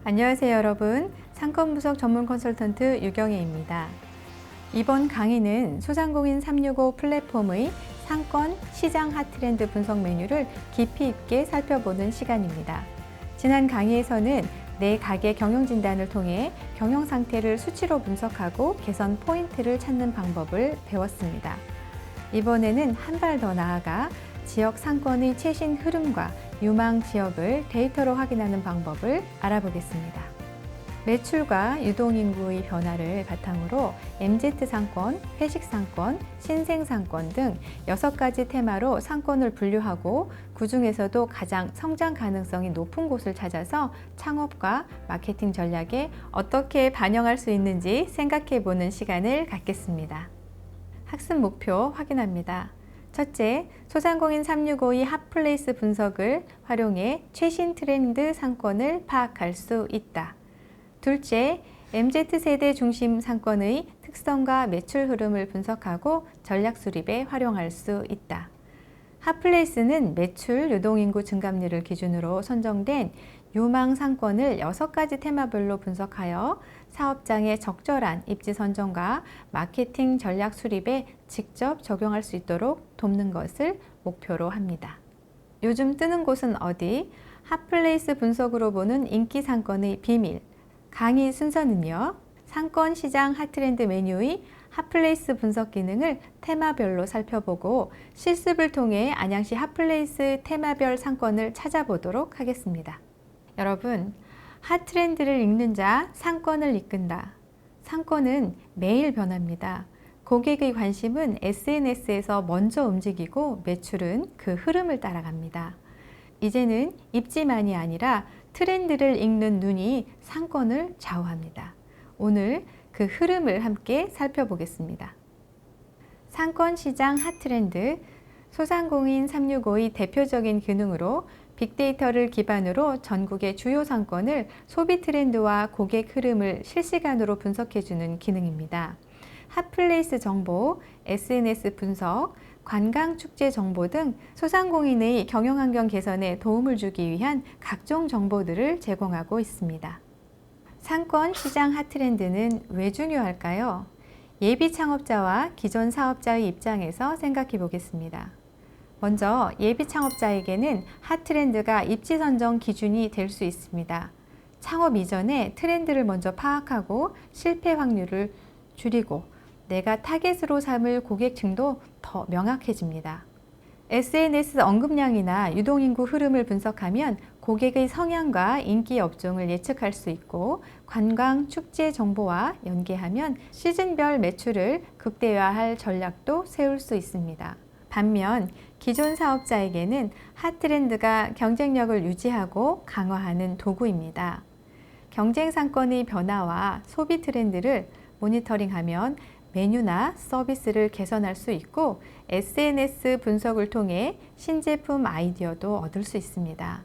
안녕하세요 여러분. 상권분석 전문 컨설턴트 유경혜입니다. 이번 강의는 소상공인 365 플랫폼의 상권, 시장 핫트렌드 분석 메뉴를 깊이 있게 살펴보는 시간입니다. 지난 강의에서는 내 가게 경영 진단을 통해 경영 상태를 수치로 분석하고 개선 포인트를 찾는 방법을 배웠습니다. 이번에는 한 발 더 나아가 지역 상권의 최신 흐름과 유망 지역을 데이터로 확인하는 방법을 알아보겠습니다. 매출과 유동인구의 변화를 바탕으로 MZ 상권, 회식 상권, 신생 상권 등 6가지 테마로 상권을 분류하고 그 중에서도 가장 성장 가능성이 높은 곳을 찾아서 창업과 마케팅 전략에 어떻게 반영할 수 있는지 생각해 보는 시간을 갖겠습니다. 학습 목표 확인합니다. 첫째, 소상공인 365의 핫플레이스 분석을 활용해 최신 트렌드 상권을 파악할 수 있다. 둘째, MZ세대 중심 상권의 특성과 매출 흐름을 분석하고 전략 수립에 활용할 수 있다. 핫플레이스는 매출, 유동인구 증감률을 기준으로 선정된 유망 상권을 6가지 테마별로 분석하여 사업장의 적절한 입지 선정과 마케팅 전략 수립에 직접 적용할 수 있도록 돕는 것을 목표로 합니다. 요즘 뜨는 곳은 어디? 핫플레이스 분석으로 보는 인기 상권의 비밀. 강의 순서는요. 상권 시장 핫트렌드 메뉴의 핫플레이스 분석 기능을 테마별로 살펴보고 실습을 통해 안양시 핫플레이스 테마별 상권을 찾아보도록 하겠습니다. 여러분, 핫트렌드를 읽는 자, 상권을 이끈다. 상권은 매일 변합니다. 고객의 관심은 SNS에서 먼저 움직이고 매출은 그 흐름을 따라갑니다. 이제는 입지만이 아니라 트렌드를 읽는 눈이 상권을 좌우합니다. 오늘 그 흐름을 함께 살펴보겠습니다. 상권 시장 핫트렌드, 소상공인 365의 대표적인 기능으로 빅데이터를 기반으로 전국의 주요 상권을 소비 트렌드와 고객 흐름을 실시간으로 분석해주는 기능입니다. 핫플레이스 정보, SNS 분석, 관광 축제 정보 등 소상공인의 경영 환경 개선에 도움을 주기 위한 각종 정보들을 제공하고 있습니다. 상권 시장 핫트렌드는 왜 중요할까요? 예비 창업자와 기존 사업자의 입장에서 생각해 보겠습니다. 먼저 예비 창업자에게는 핫트렌드가 입지 선정 기준이 될 수 있습니다. 창업 이전에 트렌드를 먼저 파악하고 실패 확률을 줄이고 내가 타겟으로 삼을 고객층도 더 명확해집니다. SNS 언급량이나 유동인구 흐름을 분석하면 고객의 성향과 인기 업종을 예측할 수 있고 관광, 축제 정보와 연계하면 시즌별 매출을 극대화할 전략도 세울 수 있습니다. 반면 기존 사업자에게는 핫트렌드가 경쟁력을 유지하고 강화하는 도구입니다. 경쟁 상권의 변화와 소비 트렌드를 모니터링하면 메뉴나 서비스를 개선할 수 있고 SNS 분석을 통해 신제품 아이디어도 얻을 수 있습니다.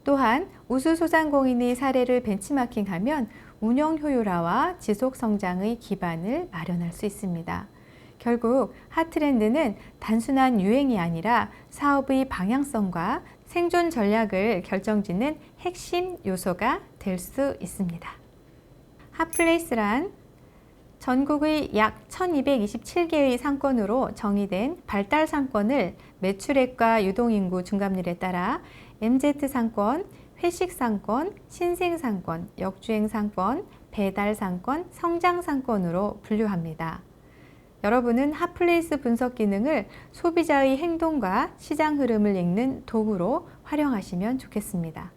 또한 우수 소상공인의 사례를 벤치마킹하면 운영 효율화와 지속 성장의 기반을 마련할 수 있습니다. 결국 핫트렌드는 단순한 유행이 아니라 사업의 방향성과 생존 전략을 결정짓는 핵심 요소가 될 수 있습니다. 핫플레이스란 전국의 약 1227개의 상권으로 정의된 발달 상권을 매출액과 유동인구 증감률에 따라 MZ 상권, 회식 상권, 신생 상권, 역주행 상권, 배달 상권, 성장 상권으로 분류합니다. 여러분은 핫플레이스 분석 기능을 소비자의 행동과 시장 흐름을 읽는 도구로 활용하시면 좋겠습니다.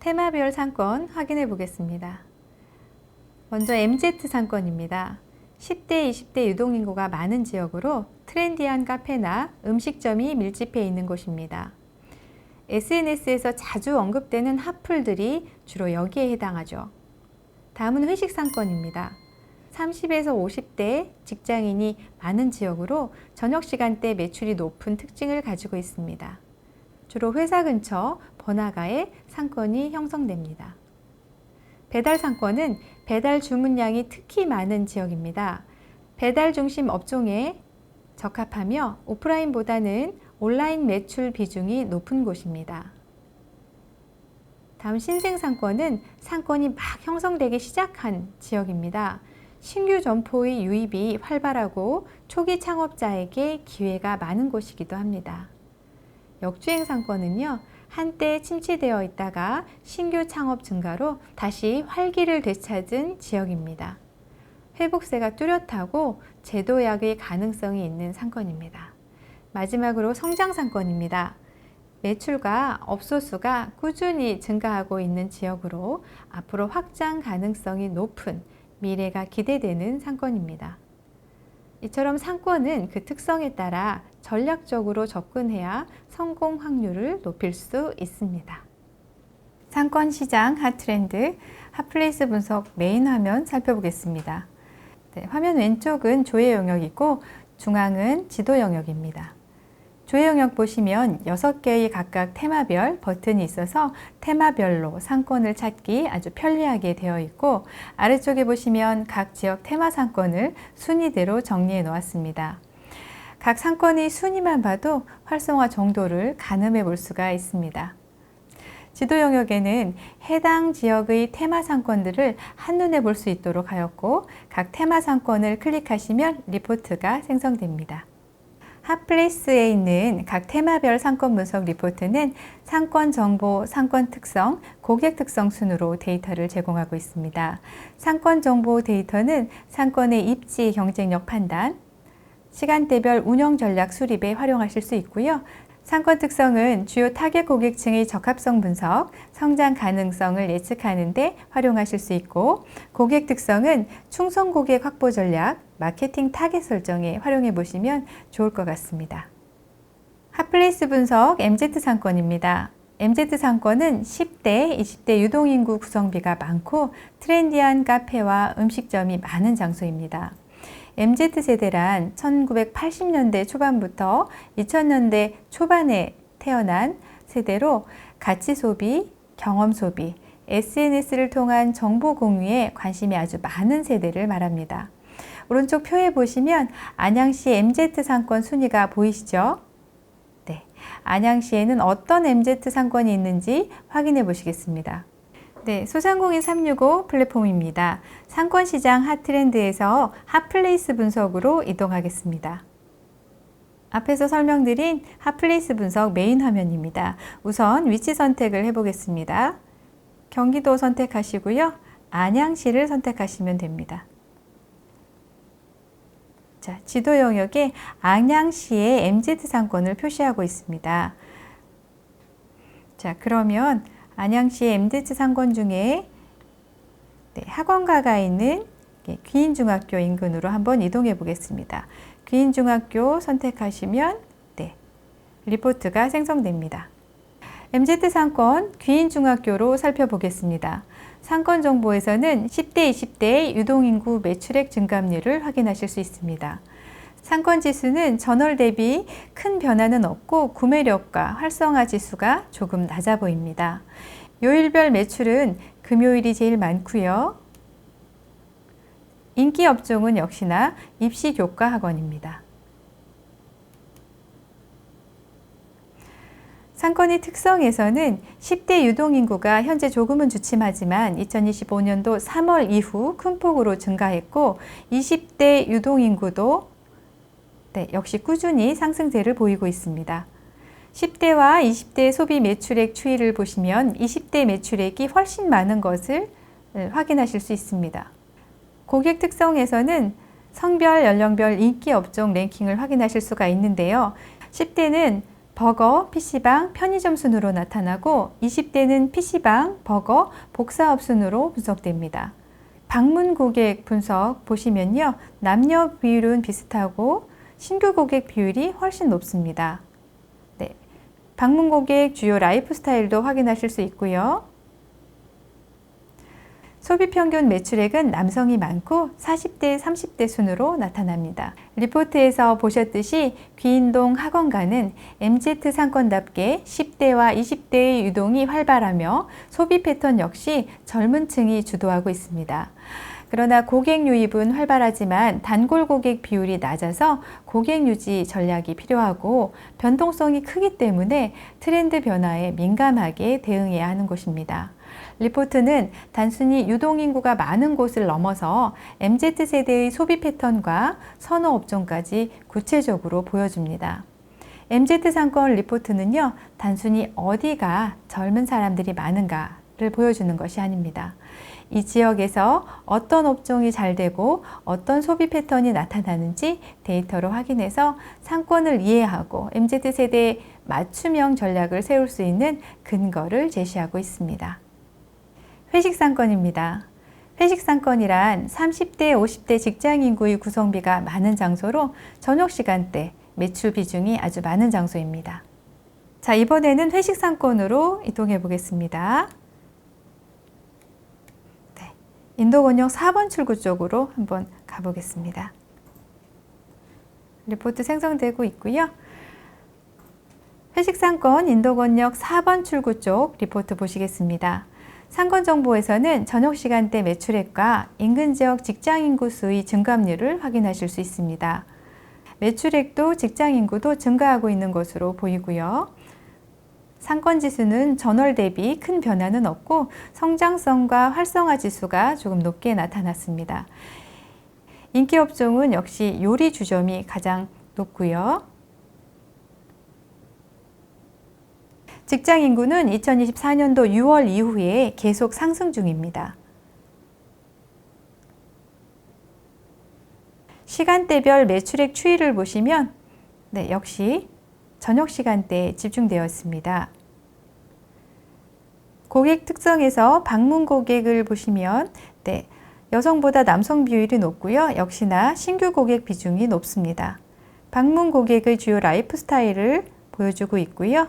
테마별 상권 확인해 보겠습니다. 먼저 MZ 상권입니다. 10대, 20대 유동인구가 많은 지역으로 트렌디한 카페나 음식점이 밀집해 있는 곳입니다. SNS에서 자주 언급되는 핫플들이 주로 여기에 해당하죠. 다음은 회식 상권입니다. 30에서 50대 직장인이 많은 지역으로 저녁 시간대 매출이 높은 특징을 가지고 있습니다. 주로 회사 근처 번화가에 상권이 형성됩니다. 배달 상권은 배달 주문량이 특히 많은 지역입니다. 배달 중심 업종에 적합하며 오프라인보다는 온라인 매출 비중이 높은 곳입니다. 다음 신생 상권은 상권이 막 형성되기 시작한 지역입니다. 신규 점포의 유입이 활발하고 초기 창업자에게 기회가 많은 곳이기도 합니다. 역주행 상권은요, 한때 침체되어 있다가 신규 창업 증가로 다시 활기를 되찾은 지역입니다. 회복세가 뚜렷하고 재도약의 가능성이 있는 상권입니다. 마지막으로 성장 상권입니다. 매출과 업소 수가 꾸준히 증가하고 있는 지역으로 앞으로 확장 가능성이 높은 미래가 기대되는 상권입니다. 이처럼 상권은 그 특성에 따라 전략적으로 접근해야 성공 확률을 높일 수 있습니다. 상권 시장 핫트렌드, 핫플레이스 분석 메인 화면 살펴보겠습니다. 네, 화면 왼쪽은 조회 영역이고 중앙은 지도 영역입니다. 조회 영역 보시면 6개의 각각 테마별 버튼이 있어서 테마별로 상권을 찾기 아주 편리하게 되어 있고, 아래쪽에 보시면 각 지역 테마 상권을 순위대로 정리해 놓았습니다. 각 상권의 순위만 봐도 활성화 정도를 가늠해 볼 수가 있습니다. 지도 영역에는 해당 지역의 테마 상권들을 한눈에 볼 수 있도록 하였고, 각 테마 상권을 클릭하시면 리포트가 생성됩니다. 핫플레이스에 있는 각 테마별 상권 분석 리포트는 상권 정보, 상권 특성, 고객 특성 순으로 데이터를 제공하고 있습니다. 상권 정보 데이터는 상권의 입지 경쟁력 판단, 시간대별 운영 전략 수립에 활용하실 수 있고요. 상권 특성은 주요 타겟 고객층의 적합성 분석, 성장 가능성을 예측하는 데 활용하실 수 있고, 고객 특성은 충성 고객 확보 전략, 마케팅 타겟 설정에 활용해 보시면 좋을 것 같습니다. 핫플레이스 분석 MZ 상권입니다. MZ 상권은 10대, 20대 유동인구 구성비가 많고 트렌디한 카페와 음식점이 많은 장소입니다. MZ세대란 1980년대 초반부터 2000년대 초반에 태어난 세대로 가치 소비, 경험 소비, SNS를 통한 정보 공유에 관심이 아주 많은 세대를 말합니다. 오른쪽 표에 보시면 안양시 MZ 상권 순위가 보이시죠? 네, 안양시에는 어떤 MZ 상권이 있는지 확인해 보시겠습니다. 네, 소상공인 365 플랫폼입니다. 상권시장 핫트렌드에서 핫플레이스 분석으로 이동하겠습니다. 앞에서 설명드린 핫플레이스 분석 메인 화면입니다. 우선 위치 선택을 해보겠습니다. 경기도 선택하시고요. 안양시를 선택하시면 됩니다. 자, 지도 영역에 안양시의 MZ 상권을 표시하고 있습니다. 자, 그러면 안양시의 MZ 상권 중에 학원가가 있는 귀인중학교 인근으로 한번 이동해 보겠습니다. 귀인중학교 선택하시면 리포트가 생성됩니다. MZ 상권 귀인중학교로 살펴보겠습니다. 상권 정보에서는 10대, 20대의 유동인구 매출액 증가율을 확인하실 수 있습니다. 상권 지수는 전월 대비 큰 변화는 없고 구매력과 활성화 지수가 조금 낮아 보입니다. 요일별 매출은 금요일이 제일 많고요. 인기 업종은 역시나 입시 교과 학원입니다. 상권의 특성에서는 10대 유동인구가 현재 조금은 주춤하지만 2025년도 3월 이후 큰 폭으로 증가했고, 20대 유동인구도 역시 꾸준히 상승세를 보이고 있습니다. 10대와 20대 소비 매출액 추이를 보시면 20대 매출액이 훨씬 많은 것을 확인하실 수 있습니다. 고객 특성에서는 성별, 연령별 인기 업종 랭킹을 확인하실 수가 있는데요. 10대는 버거, PC방, 편의점 순으로 나타나고 20대는 PC방, 버거, 복사업 순으로 분석됩니다. 방문 고객 분석 보시면요. 남녀 비율은 비슷하고 신규 고객 비율이 훨씬 높습니다. 네, 방문 고객 주요 라이프 스타일도 확인하실 수 있고요. 소비 평균 매출액은 남성이 많고 40대, 30대 순으로 나타납니다. 리포트에서 보셨듯이 귀인동 학원가는 MZ 상권답게 10대와 20대의 유동이 활발하며 소비 패턴 역시 젊은 층이 주도하고 있습니다. 그러나 고객 유입은 활발하지만 단골 고객 비율이 낮아서 고객 유지 전략이 필요하고 변동성이 크기 때문에 트렌드 변화에 민감하게 대응해야 하는 곳입니다. 리포트는 단순히 유동인구가 많은 곳을 넘어서 MZ세대의 소비 패턴과 선호 업종까지 구체적으로 보여줍니다. MZ상권 리포트는요, 단순히 어디가 젊은 사람들이 많은가를 보여주는 것이 아닙니다. 이 지역에서 어떤 업종이 잘 되고 어떤 소비 패턴이 나타나는지 데이터로 확인해서 상권을 이해하고 MZ세대의 맞춤형 전략을 세울 수 있는 근거를 제시하고 있습니다. 회식상권입니다. 회식상권이란 30대, 50대 직장인구의 구성비가 많은 장소로 저녁 시간대 매출 비중이 아주 많은 장소입니다. 자, 이번에는 회식상권으로 이동해 보겠습니다. 네, 인도권역 4번 출구 쪽으로 한번 가보겠습니다. 리포트 생성되고 있고요. 회식상권 인도권역 4번 출구 쪽 리포트 보시겠습니다. 상권 정보에서는 저녁 시간대 매출액과 인근 지역 직장인구 수의 증감률을 확인하실 수 있습니다. 매출액도 직장인구도 증가하고 있는 것으로 보이고요. 상권 지수는 전월 대비 큰 변화는 없고 성장성과 활성화 지수가 조금 높게 나타났습니다. 인기 업종은 역시 요리 주점이 가장 높고요. 직장 인구는 2024년도 6월 이후에 계속 상승 중입니다. 시간대별 매출액 추이를 보시면 역시 저녁 시간대에 집중되어 있습니다. 고객 특성에서 방문 고객을 보시면 여성보다 남성 비율이 높고요. 역시나 신규 고객 비중이 높습니다. 방문 고객의 주요 라이프 스타일을 보여주고 있고요.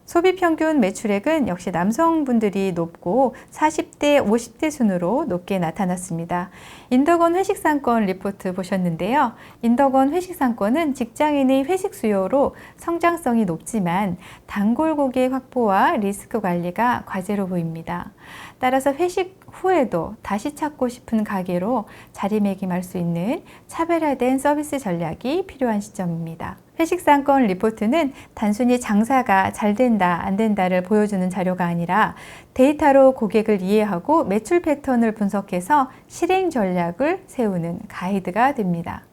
소비 평균 매출액은 역시 남성분들이 높고 40대, 50대 순으로 높게 나타났습니다. 인덕원 회식상권 리포트 보셨는데요. 인덕원 회식상권은 직장인의 회식 수요로 성장성이 높지만 단골 고객 확보와 리스크 관리가 과제로 보입니다. 따라서 회식 후에도 다시 찾고 싶은 가게로 자리매김할 수 있는 차별화된 서비스 전략이 필요한 시점입니다. 회식상권 리포트는 단순히 장사가 잘 된다, 안 된다를 보여주는 자료가 아니라 데이터로 고객을 이해하고 매출 패턴을 분석해서 실행 전략을 세우는 가이드가 됩니다.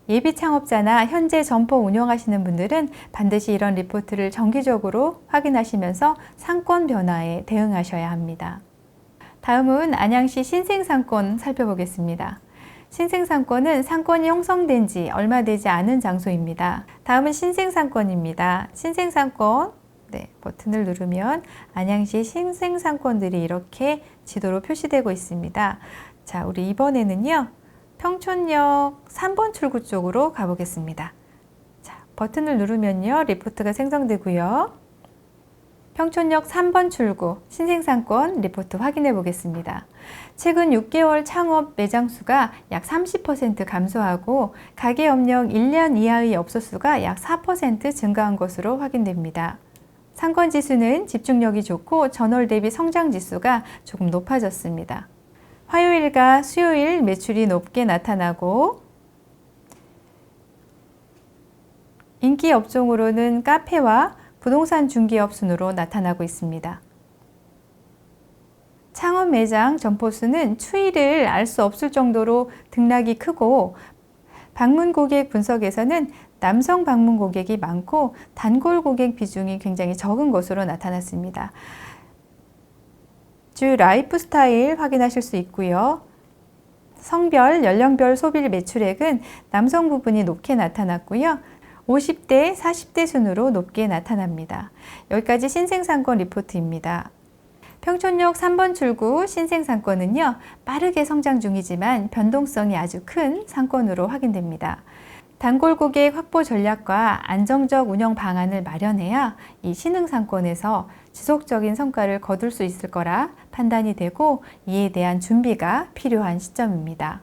예비 창업자나 현재 점포 운영하시는 분들은 반드시 이런 리포트를 정기적으로 확인하시면서 상권 변화에 대응하셔야 합니다. 다음은 안양시 신생상권 살펴보겠습니다. 신생상권은 상권이 형성된 지 얼마 되지 않은 장소입니다. 다음은 신생상권입니다. 신생상권 버튼을 누르면 안양시 신생상권들이 이렇게 지도로 표시되고 있습니다. 자, 우리 이번에는요, 평촌역 3번 출구 쪽으로 가보겠습니다. 자, 버튼을 누르면요, 리포트가 생성되고요. 평촌역 3번 출구 신생상권 리포트 확인해 보겠습니다. 최근 6개월 창업 매장 수가 약 30% 감소하고 가게 업력 1년 이하의 업소 수가 약 4% 증가한 것으로 확인됩니다. 상권 지수는 집중력이 좋고 전월 대비 성장 지수가 조금 높아졌습니다. 화요일과 수요일 매출이 높게 나타나고 인기 업종으로는 카페와 부동산 중개업 순으로 나타나고 있습니다. 창업 매장 점포 수는 추이를 알 수 없을 정도로 등락이 크고 방문 고객 분석에서는 남성 방문 고객이 많고 단골 고객 비중이 굉장히 적은 것으로 나타났습니다. 주 라이프 스타일 확인하실 수 있고요. 성별, 연령별 소비 매출액은 남성 부분이 높게 나타났고요. 50대, 40대 순으로 높게 나타납니다. 여기까지 신생상권 리포트입니다. 평촌역 3번 출구 신생상권은요, 빠르게 성장 중이지만 변동성이 아주 큰 상권으로 확인됩니다. 단골 고객 확보 전략과 안정적 운영 방안을 마련해야 이 신흥상권에서 지속적인 성과를 거둘 수 있을 거라 판단이 되고 이에 대한 준비가 필요한 시점입니다.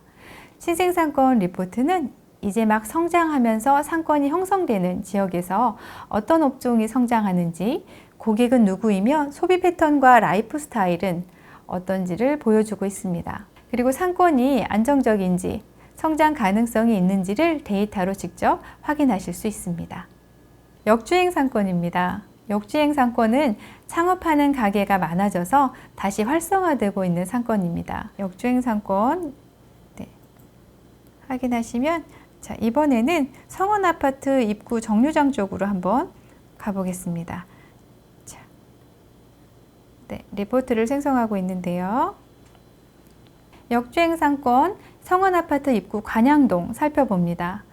신생상권 리포트는 이제 막 성장하면서 상권이 형성되는 지역에서 어떤 업종이 성장하는지, 고객은 누구이며 소비 패턴과 라이프 스타일은 어떤지를 보여주고 있습니다. 그리고 상권이 안정적인지, 성장 가능성이 있는지를 데이터로 직접 확인하실 수 있습니다. 역주행 상권입니다. 역주행 상권은 창업하는 가게가 많아져서 다시 활성화되고 있는 상권입니다. 역주행 상권 확인하시면, 자, 이번에는 성원 아파트 입구 정류장 쪽으로 한번 가보겠습니다. 자, 리포트를 생성하고 있는데요. 역주행 상권 성원 아파트 입구 관양동 살펴봅니다.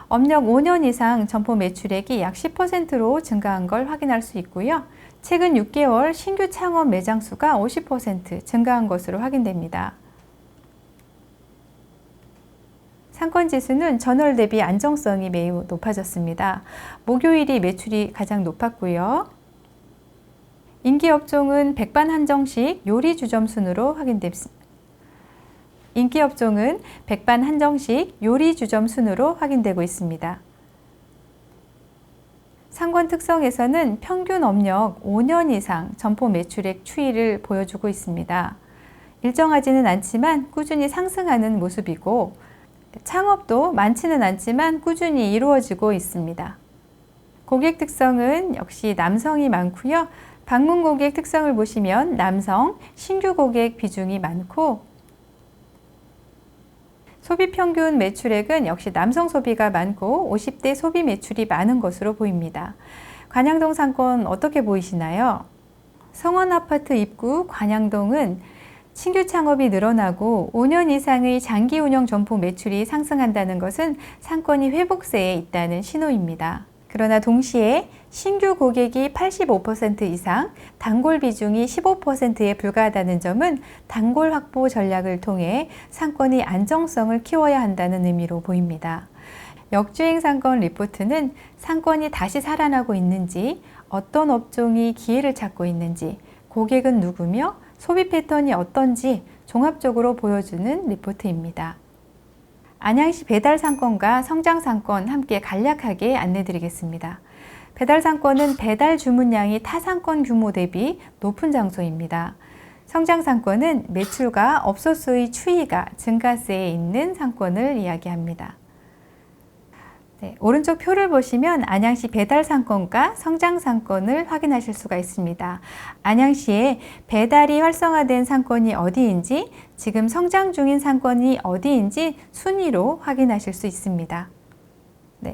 업력 5년 이상 점포 매출액이 약 10%로 증가한 걸 확인할 수 있고요. 최근 6개월 신규 창업 매장 수가 50% 증가한 것으로 확인됩니다. 상권 지수는 전월 대비 안정성이 매우 높아졌습니다. 목요일이 매출이 가장 높았고요. 인기 업종은 백반 한정식 요리 주점 순으로 확인됐습니다. 인기 업종은 백반 한정식 요리 주점 순으로 확인되고 있습니다. 상권 특성에서는 평균 업력 5년 이상 점포 매출액 추이를 보여주고 있습니다. 일정하지는 않지만 꾸준히 상승하는 모습이고, 창업도 많지는 않지만 꾸준히 이루어지고 있습니다. 고객 특성은 역시 남성이 많고요. 방문 고객 특성을 보시면 남성, 신규 고객 비중이 많고, 소비 평균 매출액은 역시 남성 소비가 많고 50대 소비 매출이 많은 것으로 보입니다. 관양동 상권 어떻게 보이시나요? 성원 아파트 입구 관양동은 신규 창업이 늘어나고 5년 이상의 장기 운영 점포 매출이 상승한다는 것은 상권이 회복세에 있다는 신호입니다. 그러나 동시에 신규 고객이 85% 이상, 단골 비중이 15%에 불과하다는 점은 단골 확보 전략을 통해 상권의 안정성을 키워야 한다는 의미로 보입니다. 역주행 상권 리포트는 상권이 다시 살아나고 있는지, 어떤 업종이 기회를 찾고 있는지, 고객은 누구며 소비 패턴이 어떤지 종합적으로 보여주는 리포트입니다. 안양시 배달 상권과 성장 상권 함께 간략하게 안내 드리겠습니다. 배달 상권은 배달 주문량이 타 상권 규모 대비 높은 장소입니다. 성장 상권은 매출과 업소수의 추이가 증가세에 있는 상권을 이야기합니다. 오른쪽 표를 보시면 안양시 배달 상권과 성장 상권을 확인하실 수가 있습니다. 안양시에 배달이 활성화된 상권이 어디인지, 지금 성장 중인 상권이 어디인지 순위로 확인하실 수 있습니다.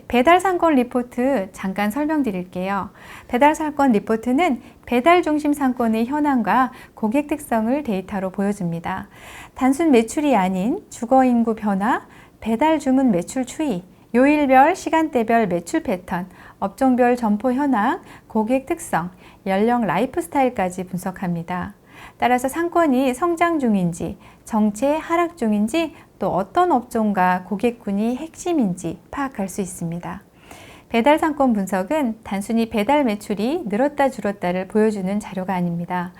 배달 상권 리포트 잠깐 설명드릴게요. 배달 상권 리포트는 배달 중심 상권의 현황과 고객 특성을 데이터로 보여줍니다. 단순 매출이 아닌 주거 인구 변화, 배달 주문 매출 추이, 요일별, 시간대별 매출 패턴, 업종별 점포 현황, 고객 특성, 연령 라이프 스타일까지 분석합니다. 따라서 상권이 성장 중인지, 정체 하락 중인지, 또 어떤 업종과 고객군이 핵심인지 파악할 수 있습니다. 배달 상권 분석은 단순히 배달 매출이 늘었다 줄었다를 보여주는 자료가 아닙니다.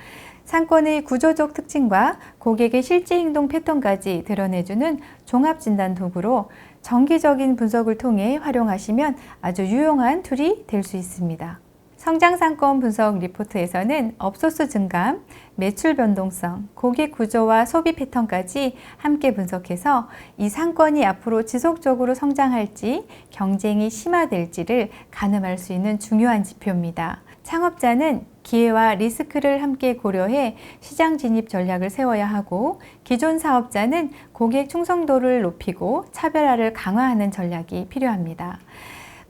상권의 구조적 특징과 고객의 실제 행동 패턴까지 드러내주는 종합진단 도구로 정기적인 분석을 통해 활용하시면 아주 유용한 툴이 될 수 있습니다. 성장상권 분석 리포트에서는 업소수 증감, 매출 변동성, 고객 구조와 소비 패턴까지 함께 분석해서 이 상권이 앞으로 지속적으로 성장할지 경쟁이 심화될지를 가늠할 수 있는 중요한 지표입니다. 창업자는 기회와 리스크를 함께 고려해 시장 진입 전략을 세워야 하고, 기존 사업자는 고객 충성도를 높이고 차별화를 강화하는 전략이 필요합니다.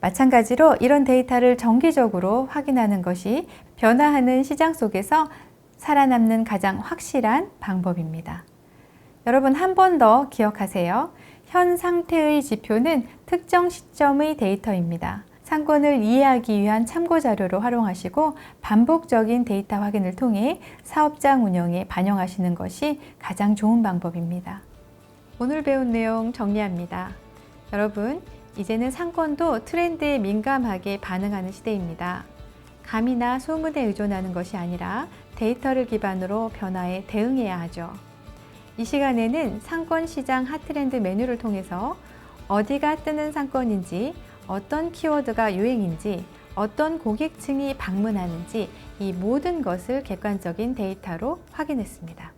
마찬가지로 이런 데이터를 정기적으로 확인하는 것이 변화하는 시장 속에서 살아남는 가장 확실한 방법입니다. 여러분, 한 번 더 기억하세요. 현 상태의 지표는 특정 시점의 데이터입니다. 상권을 이해하기 위한 참고 자료로 활용하시고 반복적인 데이터 확인을 통해 사업장 운영에 반영하시는 것이 가장 좋은 방법입니다. 오늘 배운 내용 정리합니다. 여러분, 이제는 상권도 트렌드에 민감하게 반응하는 시대입니다. 감이나 소문에 의존하는 것이 아니라 데이터를 기반으로 변화에 대응해야 하죠. 이 시간에는 상권 시장 핫트렌드 메뉴를 통해서 어디가 뜨는 상권인지, 어떤 키워드가 유행인지, 어떤 고객층이 방문하는지 이 모든 것을 객관적인 데이터로 확인했습니다.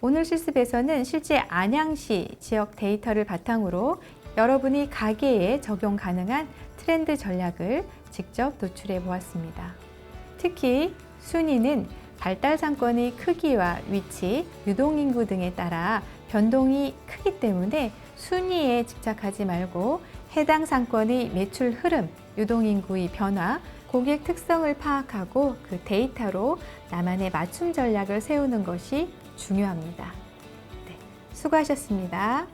오늘 실습에서는 실제 안양시 지역 데이터를 바탕으로 여러분이 가게에 적용 가능한 트렌드 전략을 직접 도출해 보았습니다. 특히 순위는 발달 상권의 크기와 위치, 유동인구 등에 따라 변동이 크기 때문에 순위에 집착하지 말고 해당 상권의 매출 흐름, 유동인구의 변화, 고객 특성을 파악하고 그 데이터로 나만의 맞춤 전략을 세우는 것이 중요합니다. 네, 수고하셨습니다.